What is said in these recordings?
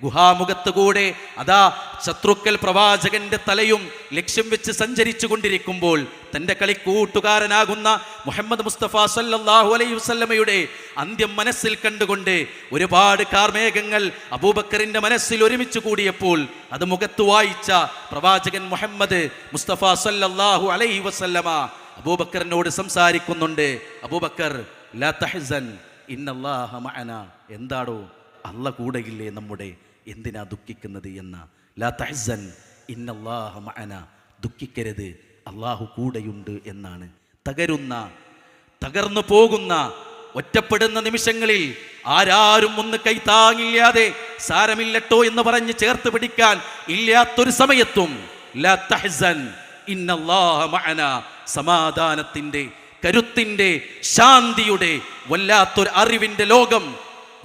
ഗുഹാമുഖത്തുകൂടെ അതാ ശത്രുക്കൾ പ്രവാചകന്റെ തലയും ലക്ഷ്യം വെച്ച് സഞ്ചരിച്ചു കൊണ്ടിരിക്കുമ്പോൾ തൻ്റെ കളിക്കൂട്ടുകാരനാകുന്ന മുഹമ്മദ് മുസ്തഫ സല്ലല്ലാഹു അലൈഹി വസല്ലമയുടെ അന്ത്യം മനസ്സിൽ കണ്ടുകൊണ്ട് ഒരുപാട് കാർമേഘങ്ങൾ അബൂബക്കറിന്റെ മനസ്സിൽ ഒരുമിച്ച് കൂടിയപ്പോൾ അത് മുഖത്ത് വായിച്ച പ്രവാചകൻ മുഹമ്മദ് മുസ്തഫ സല്ലല്ലാഹു അലൈഹി വസല്ലമ അബൂബക്കറിനോട് സംസാരിക്കുന്നുണ്ട്. അബൂബക്കർ ലാ തഹ്സൻ ഇന്നല്ലാഹ മഅനാ. എന്താടോ, അല്ലാഹ് കൂടെയില്ലേ നമ്മുടെ, എന്തിനാ ദുഃഖിക്കുന്നത് എന്ന. ലാ തഹ്സൻ ഇന്നല്ലാഹ മഅനാ, ദുഃഖിക്കരുത്, അള്ളാഹു കൂടെയുണ്ട് എന്നാണ്. തകർന്നു പോകുന്ന ഒറ്റപ്പെടുന്ന നിമിഷങ്ങളിൽ ആരാരും ഒന്ന് കൈത്താങ്ങില്ലാതെ സാരമില്ലട്ടോ എന്ന് പറഞ്ഞ് ചേർത്ത് പിടിക്കാൻ ഇല്ലാത്തൊരു സമയത്തും ലാ തഹ്സൻ ഇന്നല്ലാഹ മഅനാ, സമാധാനത്തിൻ്റെ, കരുത്തിൻ്റെ, ശാന്തിയുടെ വല്ലാത്തൊരു അറിവിൻ്റെ ലോകം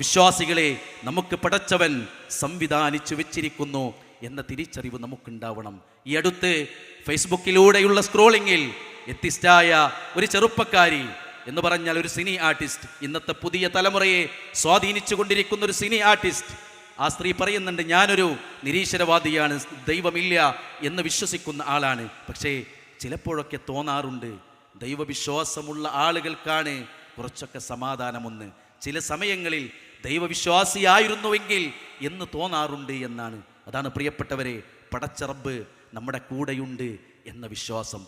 വിശ്വാസികളെ നമുക്ക് പടച്ചവൻ സംവിധാനിച്ചു വെച്ചിരിക്കുന്നു എന്ന തിരിച്ചറിവ് നമുക്കുണ്ടാവണം. ഈ അടുത്ത് ഫേസ്ബുക്കിലൂടെയുള്ള സ്ക്രോളിങ്ങിൽ വ്യത്യസ്തയായ ഒരു ചെറുപ്പക്കാരി എന്ന് പറഞ്ഞാൽ ഒരു സിനി ആർട്ടിസ്റ്റ്, ഇന്നത്തെ പുതിയ തലമുറയെ സ്വാധീനിച്ചു കൊണ്ടിരിക്കുന്ന ഒരു സിനി ആർട്ടിസ്റ്റ്, ആ സ്ത്രീ പറയുന്നുണ്ട്, ഞാനൊരു നിരീശ്വരവാദിയാണ്, ദൈവമില്ല എന്ന് വിശ്വസിക്കുന്ന ആളാണ്. പക്ഷേ ചിലപ്പോഴൊക്കെ തോന്നാറുണ്ട്, ദൈവവിശ്വാസമുള്ള ആളുകൾക്കാണ് കുറച്ചൊക്കെ സമാധാനമൊന്ന്, ചില സമയങ്ങളിൽ ദൈവവിശ്വാസിയായിരുന്നുവെങ്കിൽ എന്ന് തോന്നാറുണ്ട് എന്നാണ്. അതാണ് പ്രിയപ്പെട്ടവരെ, പടച്ച റബ്ബ് നമ്മുടെ കൂടെയുണ്ട് എന്ന വിശ്വാസം.